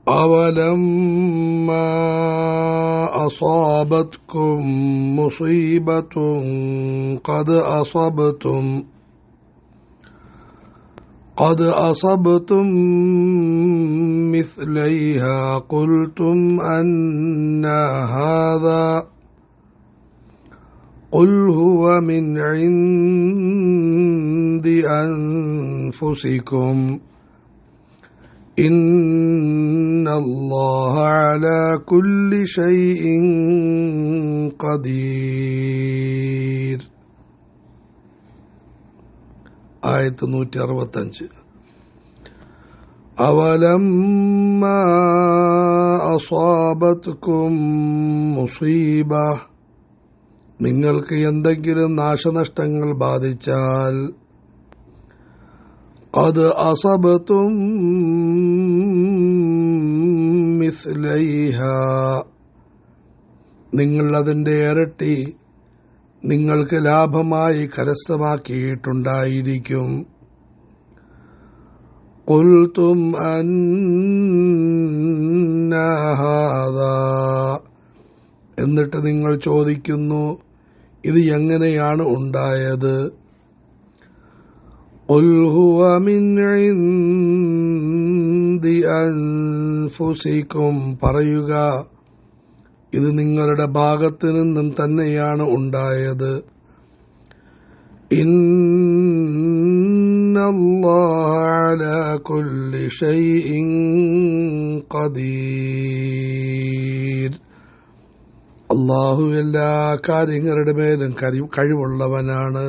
أولما أصابتكم مصيبة قد أصبتم مثليها قلتم أنى هذا قل هو من عند أنفسكم إن الله على كل شيء قدير. ആയത്ത് 165. അവലമ്മാ അസ്വാബത്കും മുസീബ, നിങ്ങൾക്ക് എന്തെങ്കിലും നാശനഷ്ടങ്ങൾ ബാധിച്ചാൽ, ഖദ് അസബതും മിസ്ലൈഹാ, നിങ്ങൾ അതിന്റെ ഇരട്ടി നിങ്ങൾക്ക് ലാഭമായി കരസ്ഥമാക്കിയിട്ടുണ്ടായിരിക്കും. ഖുൽതും അന്നാ ഹാദാ, എന്നിട്ട് നിങ്ങൾ ചോദിക്കുന്നു ഇത് എങ്ങനെയാണ് ഉണ്ടായത്. ഖുൽ ഹുവ മിൻ ഇൻദി അൻഫുസികും, പറയുക ഇത് നിങ്ങളുടെ ഭാഗത്തു നിന്നും തന്നെയാണ് ഉണ്ടായത്. ഇന്നല്ലാഹ അലാ കുല്ലി ഷൈഇൻ ഖദീർ, അല്ലാഹു എല്ലാ കാര്യങ്ങളുടെ മേലും കഴിവുള്ളവനാണ്.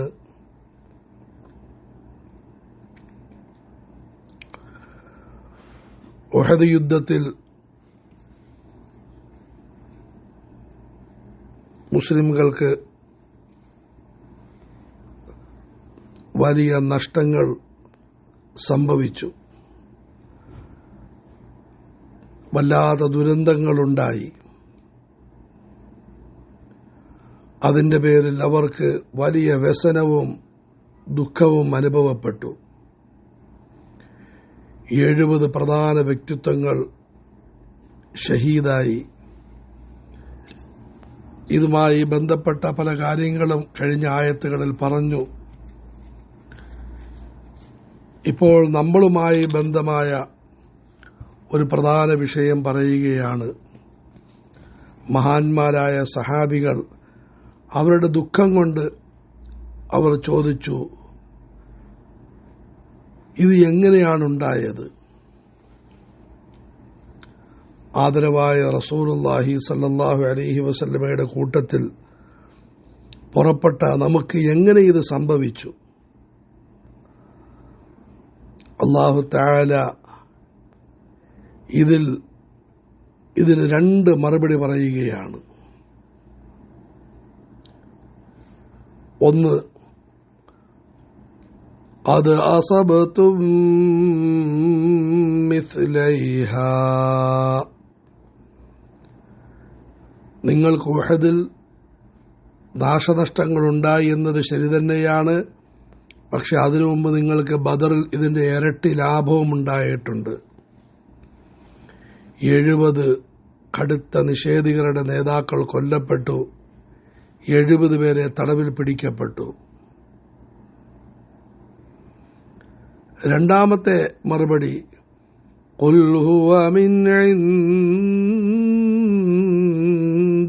ഉഹദ് യുദ്ധത്തിൽ മുസ്ലിംകൾക്ക് വലിയ നഷ്ടങ്ങൾ സംഭവിച്ചു. വല്ലാത്ത ദുരന്തങ്ങളുണ്ടായി. അതിന്റെ പേരിൽ അവർക്ക് വലിയ വ്യസനവും ദുഃഖവും അനുഭവപ്പെട്ടു. 70 പ്രധാന വ്യക്തിത്വങ്ങൾ ഷഹീദായി. ഇതുമായി ബന്ധപ്പെട്ട പല കാര്യങ്ങളും കഴിഞ്ഞ ആയത്തുകളിൽ പറഞ്ഞു. ഇപ്പോൾ നമ്മളുമായി ബന്ധമായ ഒരു പ്രധാന വിഷയം പറയുകയാണ്. മഹാന്മാരായ സഹാബികൾ അവരുടെ ദുഃഖം കൊണ്ട് അവർ ചോദിച്ചു, ഇത് എങ്ങനെയാണുണ്ടായത്? ആദരവായ റസൂലുള്ളാഹി സ്വല്ലല്ലാഹു അലൈഹി വസല്ലമയുടെ കൂട്ടത്തിൽ പുറപ്പെട്ട നമുക്ക് എങ്ങനെ ഇത് സംഭവിച്ചു? അല്ലാഹു തആല ഇതിന് 2 മറുപടി പറയുകയാണ്. ഒന്ന്, ഖദ് അസബതും മിസ്ലൈഹാ, നിങ്ങൾക്ക് ഉഹദിൽ നാശനഷ്ടങ്ങളുണ്ടായി എന്നത് ശരി തന്നെയാണ്. പക്ഷെ അതിനു മുമ്പ് നിങ്ങൾക്ക് ബദറിൽ ഇതിന്റെ ഇരട്ടി ലാഭവും ഉണ്ടായിട്ടുണ്ട്. 70 കടുത്ത നിഷേധികളുടെ നേതാക്കൾ കൊല്ലപ്പെട്ടു. 70 പേരെ തടവിൽ പിടിക്കപ്പെട്ടു. രണ്ടാമത്തെ മറുപടി, ഖുൽ ഹുവ മിൻ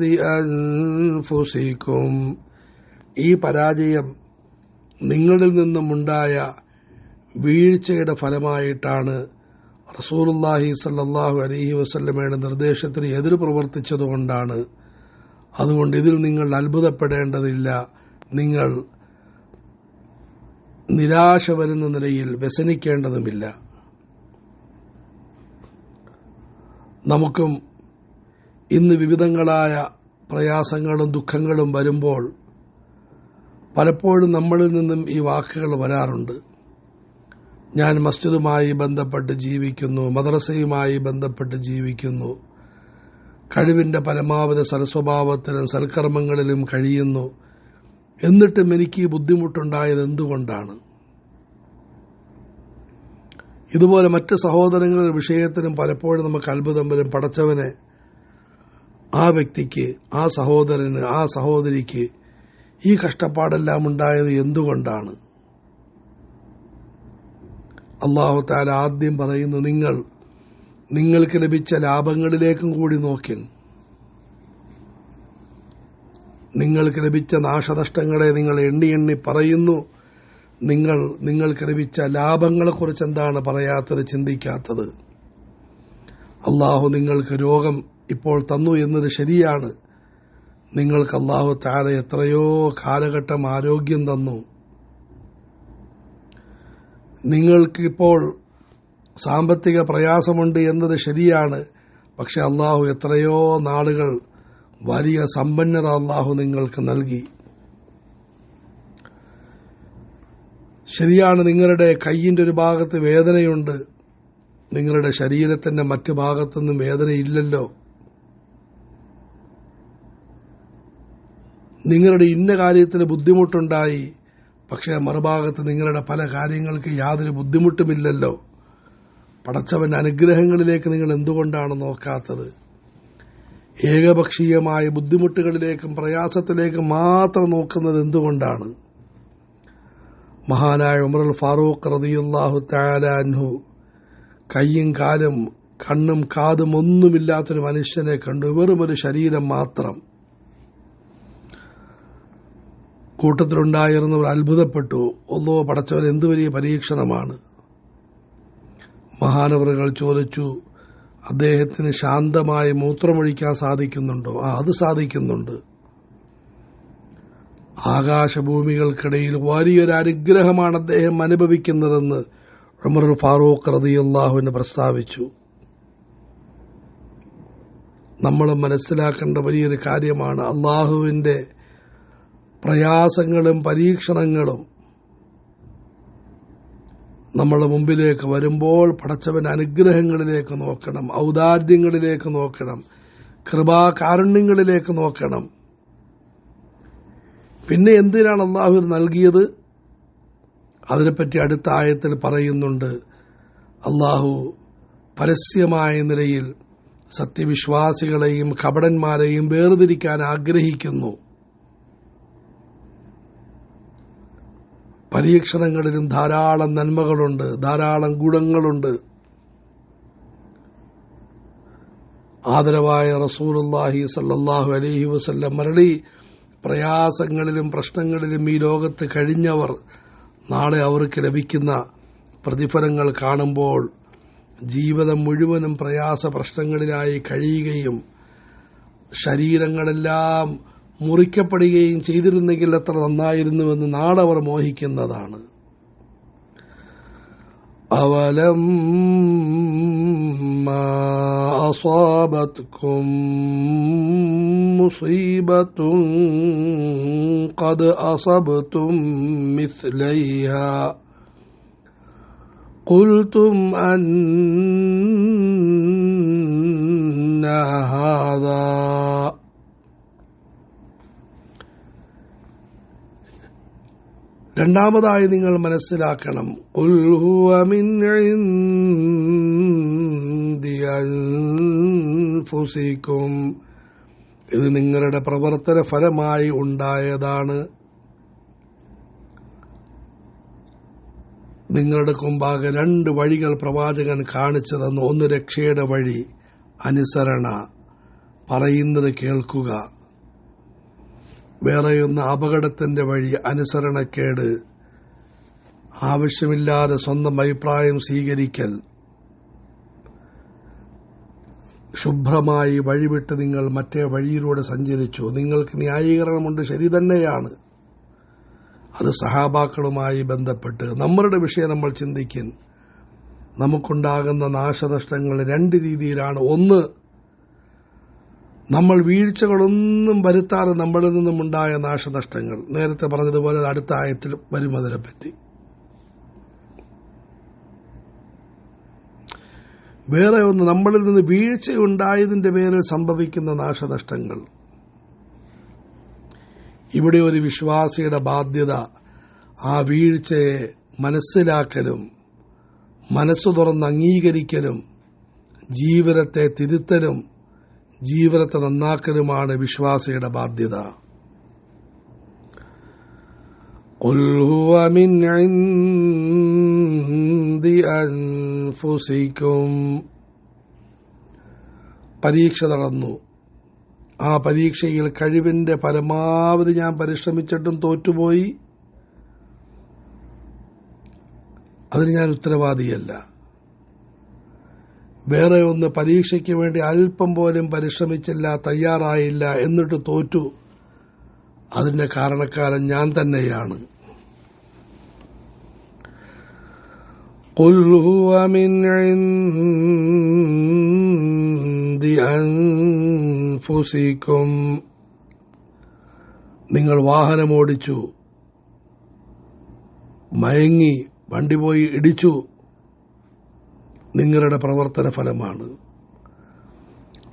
ഇൻദി അൻഫുസികും, ഈ പരാജയം നിങ്ങളിൽ നിന്നുമുണ്ടായ വീഴ്ചയുടെ ഫലമായിട്ടാണ്. റസൂലുള്ളാഹി സ്വല്ലല്ലാഹു അലൈഹി വസല്ലമയുടെ നിർദ്ദേശത്തിന് എതിര് പ്രവർത്തിച്ചതുകൊണ്ടാണ്. അതുകൊണ്ട് ഇതിൽ നിങ്ങൾ അത്ഭുതപ്പെടേണ്ടതില്ല. നിങ്ങൾ നിരാശ വരുന്ന നിലയിൽ വ്യസനിക്കേണ്ടതുമില്ല. നമുക്കും ഇന്ന് വിവിധങ്ങളായ പ്രയാസങ്ങളും ദുഃഖങ്ങളും വരുമ്പോൾ പലപ്പോഴും നമ്മളിൽ നിന്നും ഈ വാക്കുകൾ വരാറുണ്ട്. ഞാൻ മസ്ജിദുമായി ബന്ധപ്പെട്ട് ജീവിക്കുന്നു, മദ്രസയുമായി ബന്ധപ്പെട്ട് ജീവിക്കുന്നു, കഴിവിന്റെ പരമാവധി സൽസ്വഭാവത്തിലും സൽക്കർമ്മങ്ങളിലും കഴിയുന്നു, എന്നിട്ടും എനിക്ക് ഈ ബുദ്ധിമുട്ടുണ്ടായത് എന്തുകൊണ്ടാണ്? ഇതുപോലെ മറ്റ് സഹോദരങ്ങളുടെ വിഷയത്തിനും പലപ്പോഴും നമുക്ക് അത്ഭുതം വരും. പടച്ചവനെ, ആ വ്യക്തിക്ക്, ആ സഹോദരന്, ആ സഹോദരിക്ക് ഈ കഷ്ടപ്പാടെല്ലാം ഉണ്ടായത് എന്തുകൊണ്ടാണ്? അല്ലാഹു തആല ആദ്യം പറയുന്നു, നിങ്ങൾക്ക് ലഭിച്ച ലാഭങ്ങളിലേക്കും കൂടി നോക്കിൻ. നിങ്ങൾക്ക് ലഭിച്ച നാശനഷ്ടങ്ങളെ നിങ്ങൾ എണ്ണി പറയുന്നു. നിങ്ങൾക്ക് ലഭിച്ച ലാഭങ്ങളെക്കുറിച്ച് എന്താണ് പറയാത്തത്, ചിന്തിക്കാത്തത്? അല്ലാഹു നിങ്ങൾക്ക് രോഗം ഇപ്പോൾ തന്നു എന്നത് ശരിയാണ്. നിങ്ങൾക്ക് അല്ലാഹു തആല എത്രയോ കാലഘട്ടം ആരോഗ്യം തന്നു. നിങ്ങൾക്കിപ്പോൾ സാമ്പത്തിക പ്രയാസമുണ്ട് എന്നത് ശരിയാണ്. പക്ഷെ അല്ലാഹു എത്രയോ നാളുകൾ വലിയ സമ്പന്നത അല്ലാഹു നിങ്ങൾക്ക് നൽകി. ശരിയാണ്, നിങ്ങളുടെ കൈയിന്റെ ഒരു ഭാഗത്ത് വേദനയുണ്ട്, നിങ്ങളുടെ ശരീരത്തിന്റെ മറ്റു ഭാഗത്തൊന്നും വേദനയില്ലല്ലോ. നിങ്ങളുടെ ഇന്ന കാര്യത്തിന് ബുദ്ധിമുട്ടുണ്ടായി, പക്ഷേ മറുഭാഗത്ത് നിങ്ങളുടെ പല കാര്യങ്ങൾക്ക് യാതൊരു ബുദ്ധിമുട്ടുമില്ലല്ലോ. പടച്ചവന്റെ അനുഗ്രഹങ്ങളിലേക്ക് നിങ്ങൾ എന്തുകൊണ്ടാണ് നോക്കാത്തത്? ഏകപക്ഷീയമായ ബുദ്ധിമുട്ടുകളിലേക്കും പ്രയാസത്തിലേക്കും മാത്രം നോക്കുന്നത് എന്തുകൊണ്ടാണ്? മഹാനായ ഉമറുൽ ഫാറൂഖ് റളിയല്ലാഹു തആല അൻഹു കയ്യും കാലും കണ്ണും കാതും ഒന്നുമില്ലാത്തൊരു മനുഷ്യനെ കണ്ടു, വെറുമൊരു ശരീരം മാത്രം. കൂട്ടത്തിലുണ്ടായിരുന്നവർ അത്ഭുതപ്പെട്ടു. ഒന്നോ പടച്ചവൻ, എന്തു വലിയ പരീക്ഷണമാണ്. മഹാനവറുകൾ ചോദിച്ചു, അദ്ദേഹത്തിന് ശാന്തമായി മൂത്രമൊഴിക്കാൻ സാധിക്കുന്നുണ്ടോ? അത് സാധിക്കുന്നുണ്ട്. ആകാശഭൂമികൾക്കിടയിൽ വലിയൊരു അനുഗ്രഹമാണ് അദ്ദേഹം അനുഭവിക്കുന്നതെന്ന് ഉമറുൽ ഫാറൂഖ് റളിയല്ലാഹു അൻഹു പ്രസ്താവിച്ചു. നമ്മൾ മനസ്സിലാക്കേണ്ട വലിയൊരു കാര്യമാണ്, അള്ളാഹുവിന്റെ പ്രയാസങ്ങളും പരീക്ഷണങ്ങളും നമ്മുടെ മുമ്പിലേക്ക് വരുമ്പോൾ പടച്ചവന്റെ അനുഗ്രഹങ്ങളിലേക്ക് നോക്കണം, ഔദാര്യങ്ങളിലേക്ക് നോക്കണം, കൃപാകാരുണ്യങ്ങളിലേക്ക് നോക്കണം. പിന്നെ എന്തിനാണ് അള്ളാഹു നൽകിയത്? അതിനെപ്പറ്റി അടുത്ത ആയത്തിൽ പറയുന്നുണ്ട്. അള്ളാഹു പരസ്യമായ നിലയിൽ സത്യവിശ്വാസികളെയും കപടന്മാരെയും വേർതിരിക്കാൻ ആഗ്രഹിക്കുന്നു. പരീക്ഷണങ്ങളിലും ധാരാളം നന്മകളുണ്ട്, ധാരാളം ഗുണങ്ങളുണ്ട്. ആദരവായ റസൂലുള്ളാഹി സ്വല്ലല്ലാഹു അലൈഹി വസല്ലം മരളി, പ്രയാസങ്ങളിലും പ്രശ്നങ്ങളിലും ഈ ലോകത്ത് കഴിഞ്ഞവർ നാളെ അവർക്ക് ലഭിക്കുന്ന പ്രതിഫലങ്ങൾ കാണുമ്പോൾ ജീവിതം മുഴുവനും പ്രയാസ പ്രശ്നങ്ങളിലായി കഴിയുകയും ശരീരങ്ങളെല്ലാം മുറിക്കപ്പെടുകയും ചെയ്തിരുന്നെങ്കിൽ എത്ര നന്നായിരുന്നുവെന്ന് നാളെ അവർ മോഹിക്കുന്നതാണ്. അവലം അസാബത്കും മുസീബത്തുൻ ഖദ് അസബ്തും മിസ്ലൈഹാ ഖുൽതും അന്ന ഹാദാ. രണ്ടാമതായി നിങ്ങൾ മനസ്സിലാക്കണം, ഖുൽ ഹുവ മിൻ ഇൻദി അൻഫുസികും, ഇത് നിങ്ങളുടെ പ്രവർത്തന ഫലമായി ഉണ്ടായതാണ്. നിങ്ങളുടെ മുമ്പാകെ രണ്ട് വഴികൾ പ്രവാചകൻ കാണിച്ചു തന്നു. ഒന്ന് രക്ഷയുടെ വഴി, അനുസരണ, പറയുന്നത് കേൾക്കുക. വേറെയൊന്ന് അപകടത്തിന്റെ വഴി, അനുസരണക്കേട്, ആവശ്യമില്ലാതെ സ്വന്തം അഭിപ്രായം സ്വീകരിക്കൽ. ശുഭ്രമായി വഴിവിട്ട് നിങ്ങൾ മറ്റേ വഴിയിലൂടെ സഞ്ചരിച്ചു. നിങ്ങൾക്ക് ന്യായീകരണമുണ്ട്, ശരി തന്നെയാണ്. അത് സഹാബാക്കളുമായി ബന്ധപ്പെട്ട് നമ്മളുടെ വിഷയം നമ്മൾ ചിന്തിക്കും. നമുക്കുണ്ടാകുന്ന നാശനഷ്ടങ്ങൾ രണ്ട് രീതിയിലാണ്. ഒന്ന്, നമ്മൾ വീഴ്ചകളൊന്നും വരുത്താതെ നമ്മളിൽ നിന്നുമുണ്ടായ നാശനഷ്ടങ്ങൾ. നേരത്തെ പറഞ്ഞതുപോലെ അടുത്ത ആയത്തിൽ വരും അതിനെപ്പറ്റി. വേറെ ഒന്ന്, നമ്മളിൽ നിന്ന് വീഴ്ചയുണ്ടായതിന്റെ പേരിൽ സംഭവിക്കുന്ന നാശനഷ്ടങ്ങൾ. ഇവിടെ ഒരു വിശ്വാസിയുടെ ബാധ്യത ആ വീഴ്ചയെ മനസ്സിലാക്കലും മനസ്സു തുറന്ന് അംഗീകരിക്കലും ജീവിതത്തെ തിരുത്തലും ജീവിതത്തെ നന്നാക്കലുമാണ് വിശ്വാസിയുടെ ബാധ്യത. ഖുൽ ഹുവ മിൻ ഇൻദി അൻഫുസികും. പരീക്ഷ നടന്നു. ആ പരീക്ഷയിൽ കഴിവിന്റെ പരമാവധി ഞാൻ പരിശ്രമിച്ചിട്ടും തോറ്റുപോയി. അതിന് ഞാൻ ഉത്തരവാദിയല്ല. വേറെ ഒന്ന് പരീക്ഷയ്ക്ക് വേണ്ടി അല്പം പോലും പരിശ്രമിച്ചില്ല, തയ്യാറായില്ല, എന്നിട്ട് തോറ്റു. അതിന്റെ കാരണക്കാരൻ ഞാൻ തന്നെയാണ്. ഖുൽ ഹുവ മിൻ ഇൻദി അൻഫുസികും. നിങ്ങൾ വാഹനമോടിച്ചു, മയങ്ങി, വണ്ടി പോയി ഇടിച്ചു, നിങ്ങളുടെ പ്രവർത്തന ഫലമാണ്.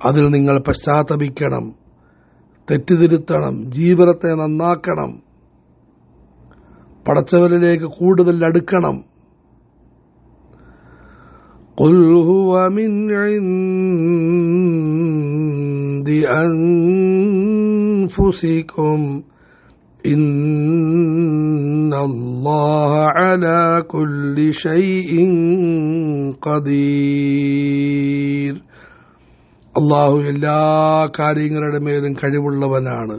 അതിൽ നിങ്ങൾ പശ്ചാത്തപിക്കണം, തെറ്റുതിരുത്തണം, ജീവിതത്തെ നന്നാക്കണം, പടച്ചവനിലേക്ക് കൂടുതൽ അടുക്കണം. ഖുൽ ഹുവ മിൻ ഇൻദി അൻഫുസികും ഇന്നല്ലാഹ അലാ കുല്ലി ശൈഇൻ ഖദീർ. അല്ലാഹു എല്ലാ കാര്യങ്ങളുടെ മേലും കഴിവുള്ളവനാണ്.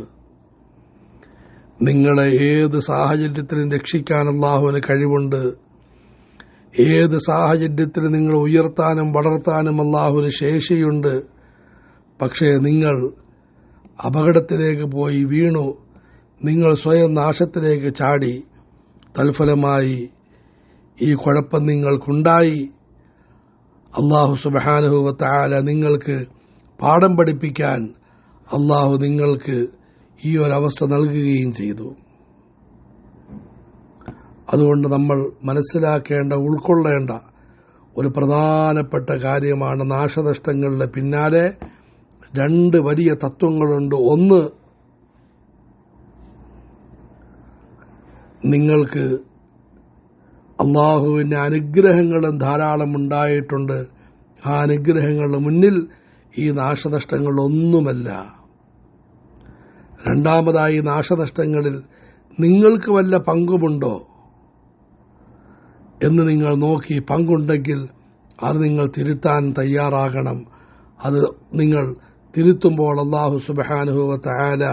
നിങ്ങളെ ഏത് സാഹചര്യത്തിലും രക്ഷിക്കാൻ അല്ലാഹുവിന് കഴിവുണ്ട്. ഏത് സാഹചര്യത്തിലും നിങ്ങൾ ഉയർത്താനും വളർത്താനും അല്ലാഹുവിന് ശേഷിയുണ്ട്. പക്ഷേ നിങ്ങൾ അപകടത്തിലേക്ക് പോയി വീണു, നിങ്ങൾ സ്വയം നാശത്തിലേക്ക് ചാടി. തൽഫലമായി ഈ കുഴപ്പം നിങ്ങൾക്കുണ്ടായി. അല്ലാഹു സുബ്ഹാനഹു വ തആല നിങ്ങൾക്ക് പാഠം പഠിപ്പിക്കാൻ അല്ലാഹു നിങ്ങൾക്ക് ഈ ഒരവസ്ഥ നൽകുകയും ചെയ്തു. അതുകൊണ്ട് നമ്മൾ മനസ്സിലാക്കേണ്ട, ഉൾക്കൊള്ളേണ്ട ഒരു പ്രധാനപ്പെട്ട കാര്യമാണ്, നാശനഷ്ടങ്ങളുടെ പിന്നാലെ രണ്ട് വലിയ തത്വങ്ങളുണ്ട്. ഒന്ന്, നിങ്ങൾക്ക് അല്ലാഹുവിന്റെ അനുഗ്രഹങ്ങളും ധാരാളം ഉണ്ടായിട്ടുണ്ട്. ആ അനുഗ്രഹങ്ങളുടെ മുന്നിൽ ഈ നാശനഷ്ടങ്ങളൊന്നുമല്ല. രണ്ടാമതായി, നാശനഷ്ടങ്ങളിൽ നിങ്ങൾക്ക് വല്ല പങ്കുമുണ്ടോ എന്ന് നിങ്ങൾ നോക്കി, പങ്കുണ്ടെങ്കിൽ അത് നിങ്ങൾ തിരുത്താൻ തയ്യാറാകണം. അത് നിങ്ങൾ തിരുത്തുമ്പോൾ അല്ലാഹു സുബ്ഹാനഹു വ തആല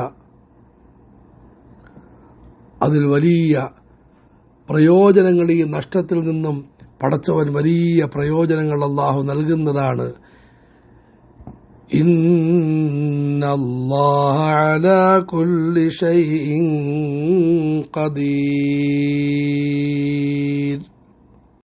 അതിൽ വലിയ പ്രയോജനങ്ങൾ, ഈ നഷ്ടത്തിൽ നിന്നും പടച്ചവൻ വലിയ പ്രയോജനങ്ങൾ അല്ലാഹു നൽകുന്നതാണ്. ഇന്നല്ലാഹ അലാ കുല്ലി ശൈഇൻ ഖദീർ.